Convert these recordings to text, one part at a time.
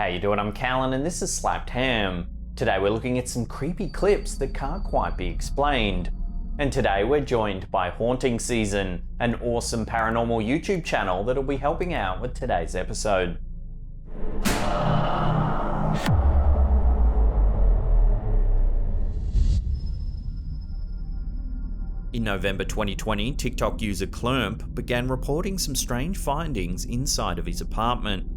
you doing? I'm Callan and this is Slapped Ham. Today we're looking at some creepy clips that can't quite be explained. And today we're joined by Haunting Season, an awesome paranormal YouTube channel that'll be helping out with today's episode. In November 2020, TikTok user Clomp began reporting some strange findings inside of his apartment.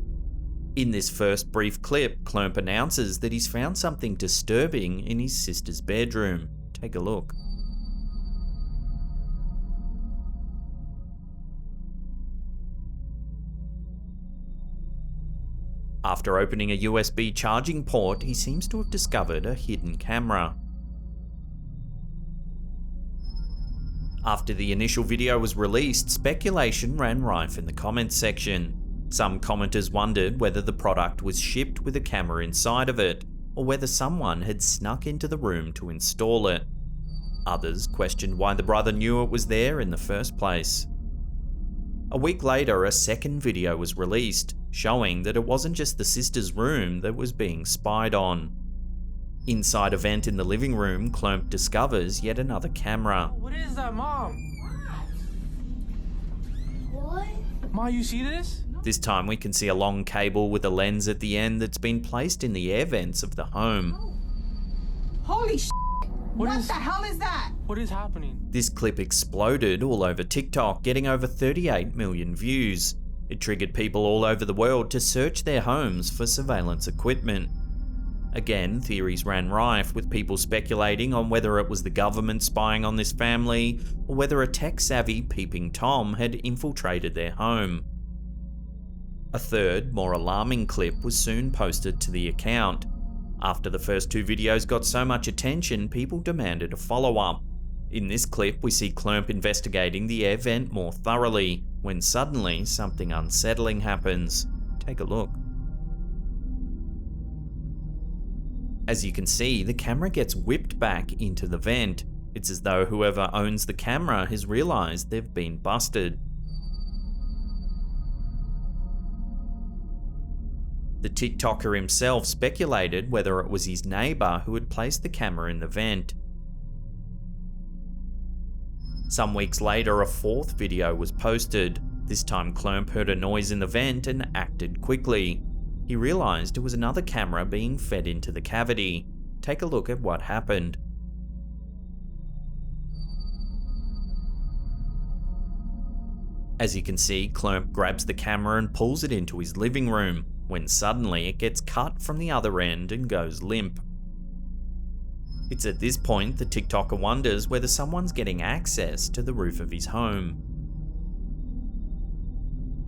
In this first brief clip, Clomp announces that he's found something disturbing in his sister's bedroom. Take a look. After opening a USB charging port, he seems to have discovered a hidden camera. After the initial video was released, speculation ran rife in the comments section. Some commenters wondered whether the product was shipped with a camera inside of it, or whether someone had snuck into the room to install it. Others questioned why the brother knew it was there in the first place. A week later, a second video was released, showing that it wasn't just the sister's room that was being spied on. Inside a vent in the living room, Clomp discovers yet another camera. What is that, Mom? What? Ma, you see this? This time we can see a long cable with a lens at the end that's been placed in the air vents of the home. Holy sh**! What is- the hell is that? What is happening? This clip exploded all over TikTok, getting over 38 million views. It triggered people all over the world to search their homes for surveillance equipment. Again, theories ran rife, with people speculating on whether it was the government spying on this family, or whether a tech-savvy peeping Tom had infiltrated their home. A third, more alarming clip was soon posted to the account. After the first two videos got so much attention, people demanded a follow-up. In this clip, we see Clomp investigating the air vent more thoroughly, when suddenly something unsettling happens. Take a look. As you can see, the camera gets whipped back into the vent. It's as though whoever owns the camera has realized they've been busted. The TikToker himself speculated whether it was his neighbor who had placed the camera in the vent. Some weeks later, a fourth video was posted. This time Clomp heard a noise in the vent and acted quickly. He realized it was another camera being fed into the cavity. Take a look at what happened. As you can see, Clomp grabs the camera and pulls it into his living room, when suddenly it gets cut from the other end and goes limp. It's at this point the TikToker wonders whether someone's getting access to the roof of his home.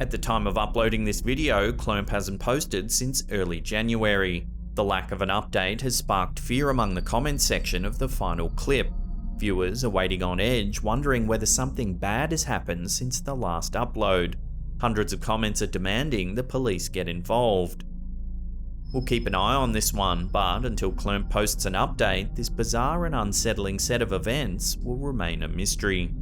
At the time of uploading this video, Clomp hasn't posted since early January. The lack of an update has sparked fear among the comments section of the final clip. Viewers are waiting on edge, wondering whether something bad has happened since the last upload. Hundreds of comments are demanding the police get involved. We'll keep an eye on this one, but until Clomp posts an update, this bizarre and unsettling set of events will remain a mystery.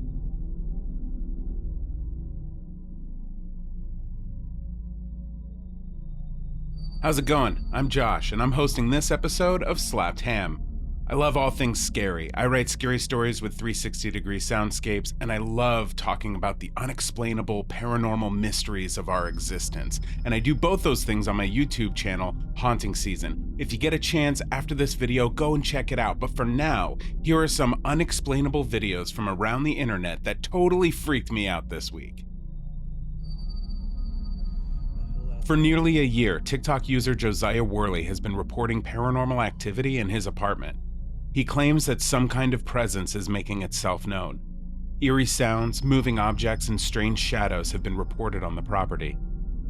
How's it going? I'm Josh, and I'm hosting this episode of Slapped Ham. I love all things scary. I write scary stories with 360-degree soundscapes, and I love talking about the unexplainable paranormal mysteries of our existence. And I do both those things on my YouTube channel, Haunting Season. If you get a chance after this video, go and check it out. But for now, here are some unexplainable videos from around the internet that totally freaked me out this week. For nearly a year, TikTok user Josiah Worley has been reporting paranormal activity in his apartment. He claims that some kind of presence is making itself known. Eerie sounds, moving objects, and strange shadows have been reported on the property.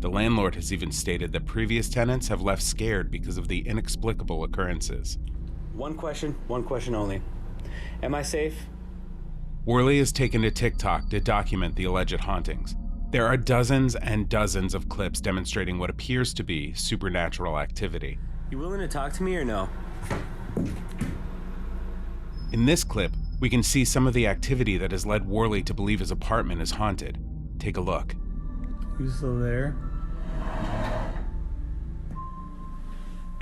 The landlord has even stated that previous tenants have left scared because of the inexplicable occurrences. One question only. Am I safe? Worley has taken to TikTok to document the alleged hauntings. There are dozens and dozens of clips demonstrating what appears to be supernatural activity. You willing to talk to me or no? In this clip, we can see some of the activity that has led Worley to believe his apartment is haunted. Take a look. You still there?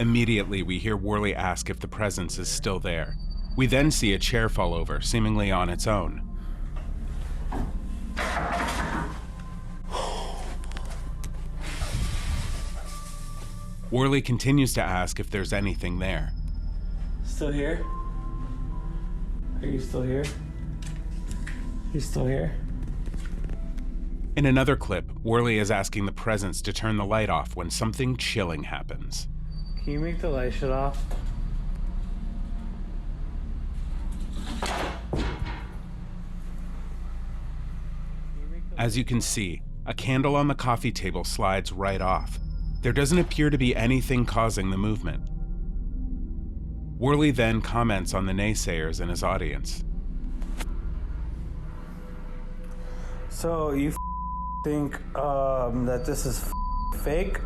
Immediately, we hear Worley ask if the presence is still there. We then see a chair fall over, seemingly on its own. Worley continues to ask if there's anything there. Still here? Are you still here? You still here? In another clip, Worley is asking the presence to turn the light off when something chilling happens. Can you make the light shut off? As you can see, a candle on the coffee table slides right off. There doesn't appear to be anything causing the movement. Worley then comments on the naysayers in his audience. So you think that this is fake?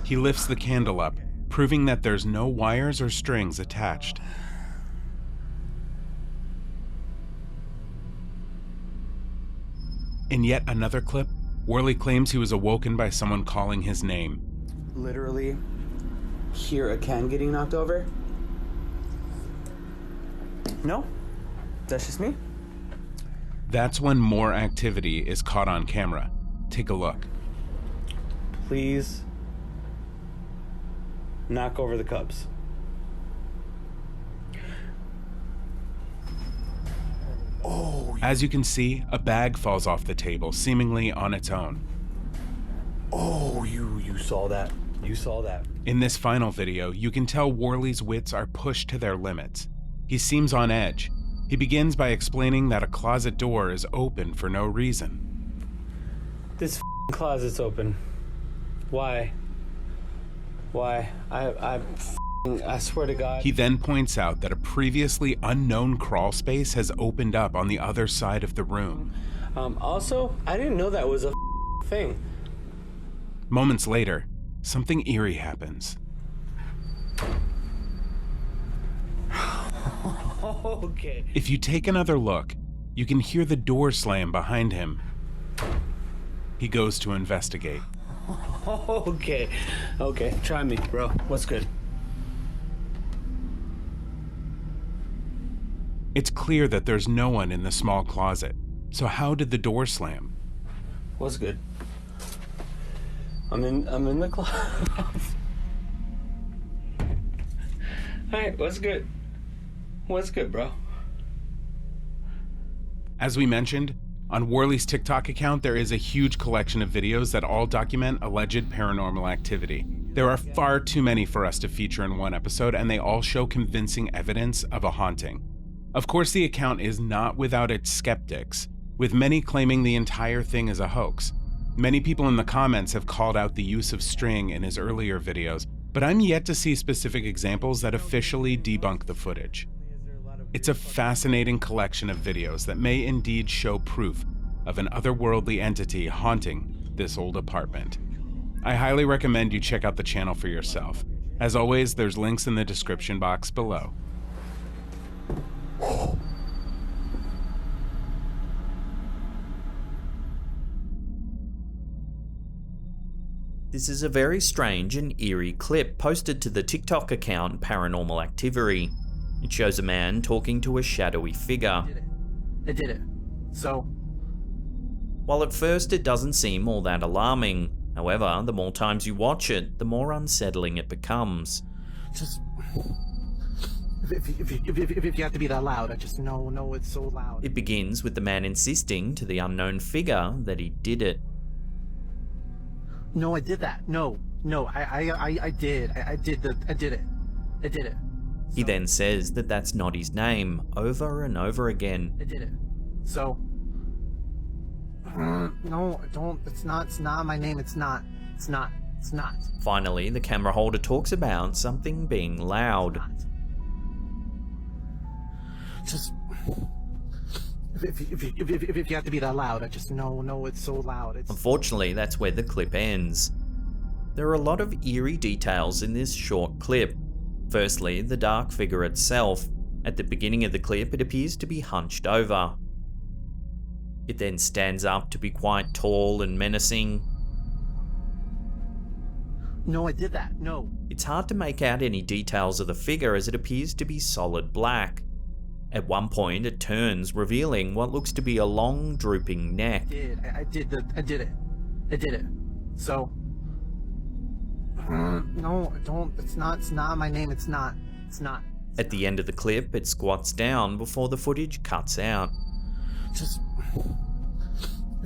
He lifts the candle up, proving that there's no wires or strings attached. In yet another clip, Worley claims he was awoken by someone calling his name. Literally hear a can getting knocked over. No, that's just me. That's when more activity is caught on camera. Take a look. Please knock over the cups. As you can see, a bag falls off the table, seemingly on its own. Oh, you saw that. You saw that. In this final video, you can tell Worley's wits are pushed to their limits. He seems on edge. He begins by explaining that a closet door is open for no reason. This closet's open. Why? Why? I swear to God. He then points out that a previously unknown crawl space has opened up on the other side of the room. Also, I didn't know that was a thing. Moments later, something eerie happens. Okay. If you take another look, you can hear the door slam behind him. He goes to investigate. Okay. Okay. Try me, bro. What's good? It's clear that there's no one in the small closet. So how did the door slam? What's good? I'm in the closet. Alright, what's good? What's good, bro? As we mentioned, on Worley's TikTok account, there is a huge collection of videos that all document alleged paranormal activity. There are far too many for us to feature in one episode, and they all show convincing evidence of a haunting. Of course, the account is not without its skeptics, with many claiming the entire thing is a hoax. Many people in the comments have called out the use of string in his earlier videos, but I'm yet to see specific examples that officially debunk the footage. It's a fascinating collection of videos that may indeed show proof of an otherworldly entity haunting this old apartment. I highly recommend you check out the channel for yourself. As always, there's links in the description box below. This is a very strange and eerie clip posted to the TikTok account Paranormal Activity. It shows a man talking to a shadowy figure. It did it. So? While at first it doesn't seem all that alarming, however, the more times you watch it, the more unsettling it becomes. Just... If you have to be that loud, I just know it's so loud. It begins with the man insisting to the unknown figure that he did it. No, I did that. No, I did. I did it. I did it. He then says that that's not his name, over and over again. I did it. So? No, don't. It's not my name. It's not. Finally, the camera holder talks about something being loud. Just... If you have to be that loud, I just know it's so loud. Unfortunately, that's where the clip ends. There are a lot of eerie details in this short clip. Firstly, the dark figure itself. At the beginning of the clip, it appears to be hunched over. It then stands up to be quite tall and menacing. No, I did that. No. It's hard to make out any details of the figure as it appears to be solid black. At one point, it turns, revealing what looks to be a long, drooping neck. I did it. So. No, don't. It's not my name. It's not. At the end of the clip, it squats down before the footage cuts out. Just.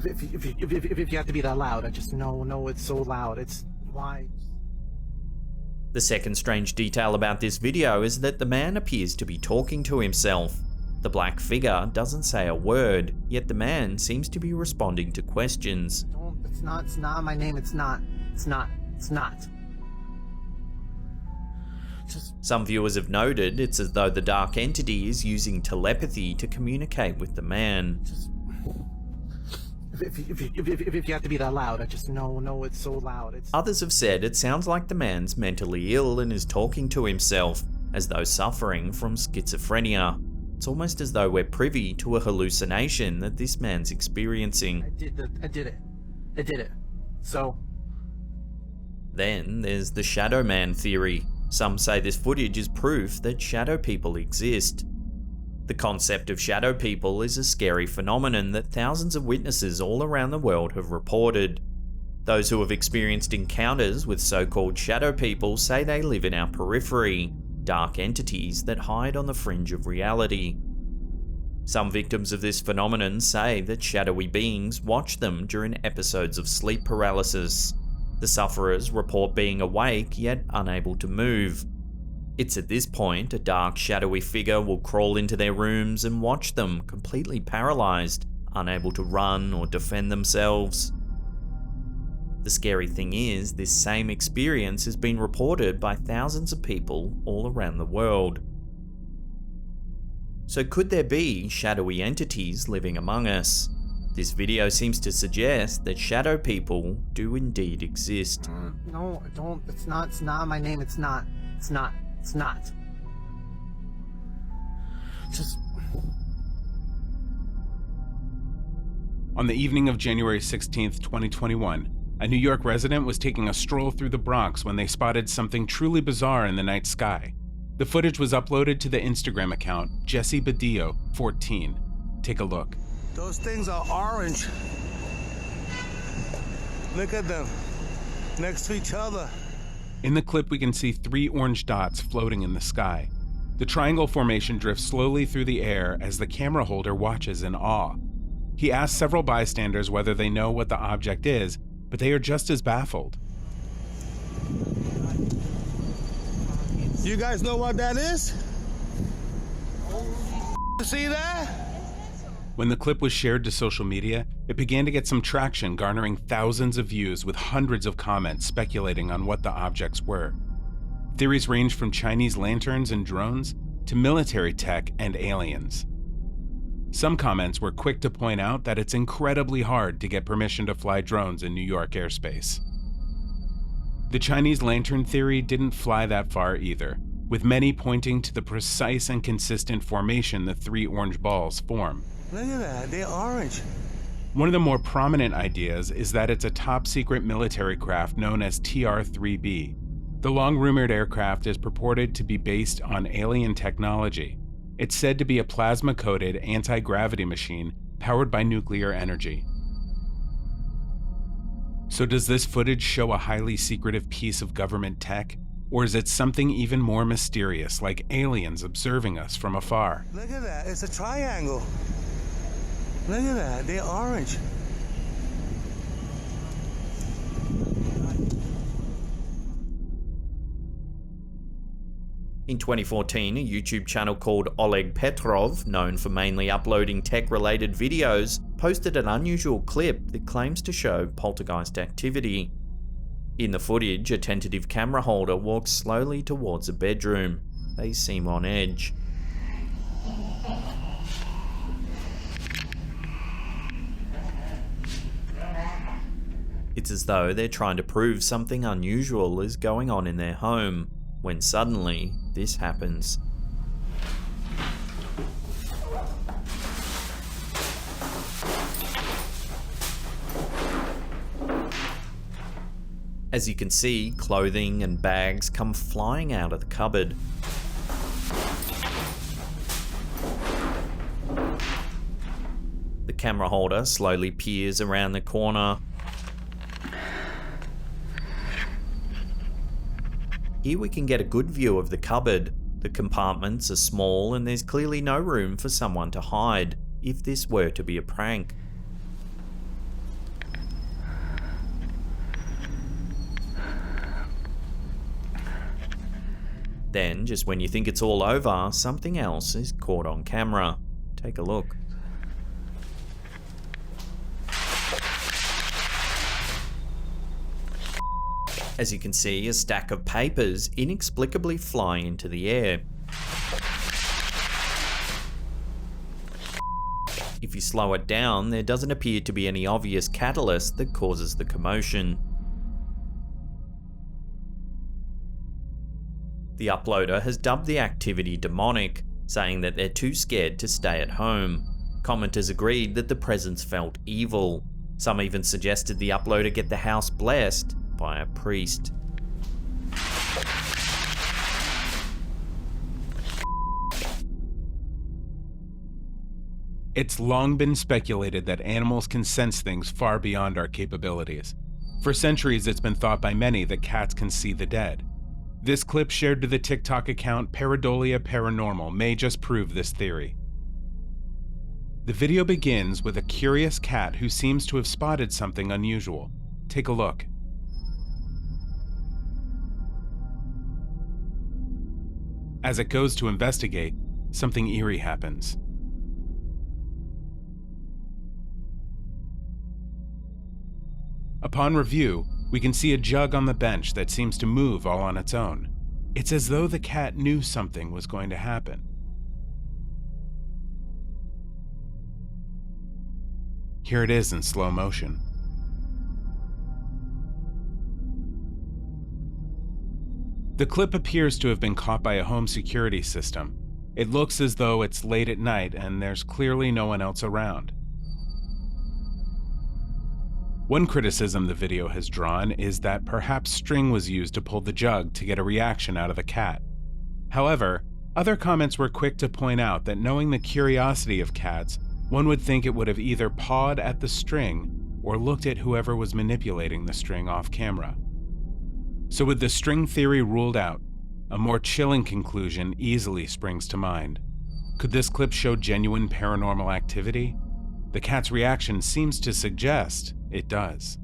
If you have to be that loud, I just no, it's so loud. It's why. The second strange detail about this video is that the man appears to be talking to himself. The black figure doesn't say a word, yet the man seems to be responding to questions. Don't. It's not my name. It's not. Some viewers have noted it's as though the dark entity is using telepathy to communicate with the man. If you have to be that loud, I just no, it's so loud. Others have said it sounds like the man's mentally ill and is talking to himself, as though suffering from schizophrenia. It's almost as though we're privy to a hallucination that this man's experiencing. I did it. So. Then there's the Shadow Man theory. Some say this footage is proof that shadow people exist. The concept of shadow people is a scary phenomenon that thousands of witnesses all around the world have reported. Those who have experienced encounters with so-called shadow people say they live in our periphery, dark entities that hide on the fringe of reality. Some victims of this phenomenon say that shadowy beings watch them during episodes of sleep paralysis. The sufferers report being awake yet unable to move. It's at this point a dark, shadowy figure will crawl into their rooms and watch them, completely paralyzed, unable to run or defend themselves. The scary thing is, this same experience has been reported by thousands of people all around the world. So could there be shadowy entities living among us? This video seems to suggest that shadow people do indeed exist. No, don't. It's not my name. It's not. Just. On the evening of January 16th, 2021, a New York resident was taking a stroll through the Bronx when they spotted something truly bizarre in the night sky. The footage was uploaded to the Instagram account Jesse Badillo 14. Take a look. Those things are orange. Look at them, next to each other. In the clip, we can see 3 orange dots floating in the sky. The triangle formation drifts slowly through the air as the camera holder watches in awe. He asks several bystanders whether they know what the object is, but they are just as baffled. You guys know what that is? See that? When the clip was shared to social media, it began to get some traction, garnering thousands of views with hundreds of comments speculating on what the objects were. Theories range from Chinese lanterns and drones to military tech and aliens. Some comments were quick to point out that it's incredibly hard to get permission to fly drones in New York airspace. The Chinese lantern theory didn't fly that far either, with many pointing to the precise and consistent formation the 3 orange balls form. Look at that, they're orange. One of the more prominent ideas is that it's a top-secret military craft known as TR-3B. The long-rumored aircraft is purported to be based on alien technology. It's said to be a plasma-coated anti-gravity machine powered by nuclear energy. So does this footage show a highly secretive piece of government tech? Or is it something even more mysterious, like aliens observing us from afar? Look at that, it's a triangle. Look at that, they're orange. In 2014, a YouTube channel called Oleg Petrov, known for mainly uploading tech-related videos, posted an unusual clip that claims to show poltergeist activity. In the footage, a tentative camera holder walks slowly towards a bedroom. They seem on edge. It's as though they're trying to prove something unusual is going on in their home, when suddenly, this happens. As you can see, clothing and bags come flying out of the cupboard. The camera holder slowly peers around the corner. Here we can get a good view of the cupboard. The compartments are small and there's clearly no room for someone to hide, if this were to be a prank. Then, just when you think it's all over, something else is caught on camera. Take a look. As you can see, a stack of papers inexplicably fly into the air. If you slow it down, there doesn't appear to be any obvious catalyst that causes the commotion. The uploader has dubbed the activity demonic, saying that they're too scared to stay at home. Commenters agreed that the presence felt evil. Some even suggested the uploader get the house blessed by a priest. It's long been speculated that animals can sense things far beyond our capabilities. For centuries, it's been thought by many that cats can see the dead. This clip shared to the TikTok account Pareidolia Paranormal may just prove this theory. The video begins with a curious cat who seems to have spotted something unusual. Take a look. As it goes to investigate, something eerie happens. Upon review, we can see a jug on the bench that seems to move all on its own. It's as though the cat knew something was going to happen. Here it is in slow motion. The clip appears to have been caught by a home security system. It looks as though it's late at night and there's clearly no one else around. One criticism the video has drawn is that perhaps string was used to pull the jug to get a reaction out of the cat. However, other comments were quick to point out that knowing the curiosity of cats, one would think it would have either pawed at the string or looked at whoever was manipulating the string off camera. So with the string theory ruled out, a more chilling conclusion easily springs to mind. Could this clip show genuine paranormal activity? The cat's reaction seems to suggest it does.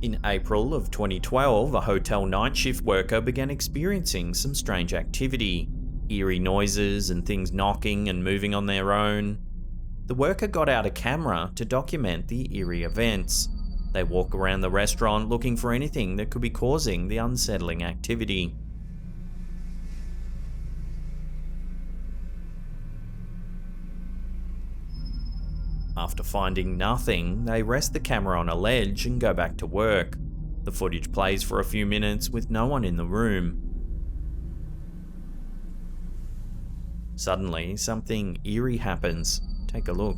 In April of 2012, a hotel night shift worker began experiencing some strange activity. Eerie noises and things knocking and moving on their own. The worker got out a camera to document the eerie events. They walk around the restaurant looking for anything that could be causing the unsettling activity. After finding nothing, they rest the camera on a ledge and go back to work. The footage plays for a few minutes with no one in the room. Suddenly, something eerie happens. Take a look.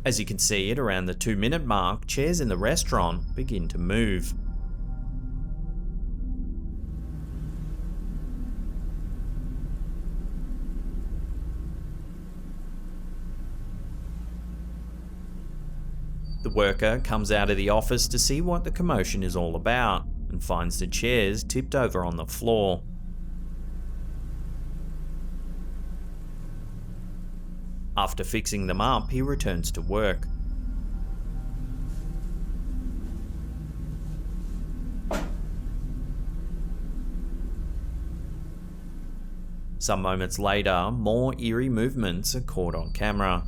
As you can see, at around the 2-minute mark, chairs in the restaurant begin to move. The worker comes out of the office to see what the commotion is all about and finds the chairs tipped over on the floor. After fixing them up, he returns to work. Some moments later, more eerie movements are caught on camera.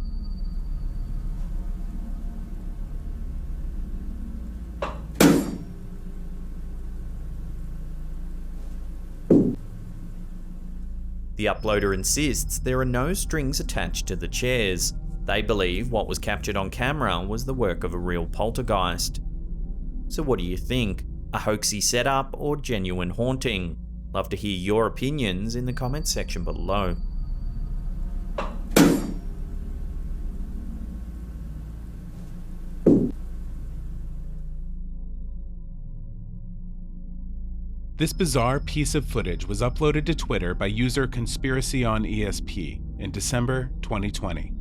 The uploader insists there are no strings attached to the chairs. They believe what was captured on camera was the work of a real poltergeist. So what do you think? A hoaxy setup or genuine haunting? Love to hear your opinions in the comments section below. This bizarre piece of footage was uploaded to Twitter by user ConspiracyOnESP in December 2020.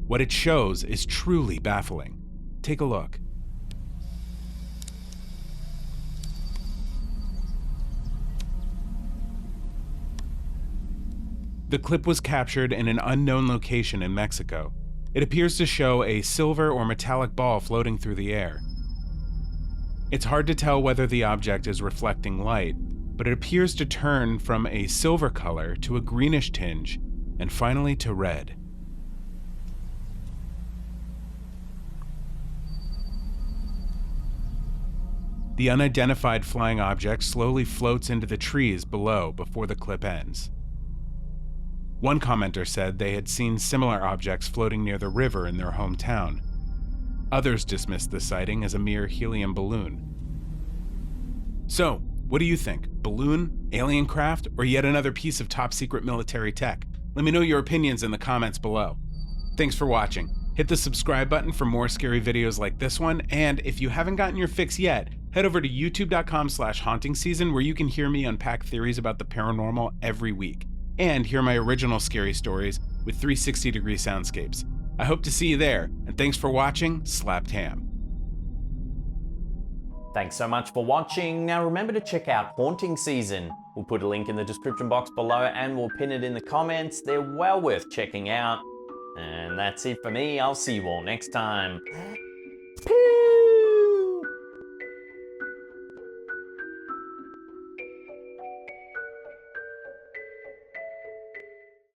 What it shows is truly baffling. Take a look. The clip was captured in an unknown location in Mexico. It appears to show a silver or metallic ball floating through the air. It's hard to tell whether the object is reflecting light, but it appears to turn from a silver color to a greenish tinge, and finally to red. The unidentified flying object slowly floats into the trees below before the clip ends. One commenter said they had seen similar objects floating near the river in their hometown. Others dismissed the sighting as a mere helium balloon. So, what do you think? Balloon, alien craft, or yet another piece of top-secret military tech? Let me know your opinions in the comments below. Thanks for watching. Hit the subscribe button for more scary videos like this one, and if you haven't gotten your fix yet, head over to youtube.com/hauntingseason where you can hear me unpack theories about the paranormal every week, and hear my original scary stories with 360-degree soundscapes. I hope to see you there, and thanks for watching Slapped Ham. Thanks so much for watching. Now remember to check out Haunting Season. We'll put a link in the description box below and we'll pin it in the comments. They're well worth checking out. And that's it for me. I'll see you all next time.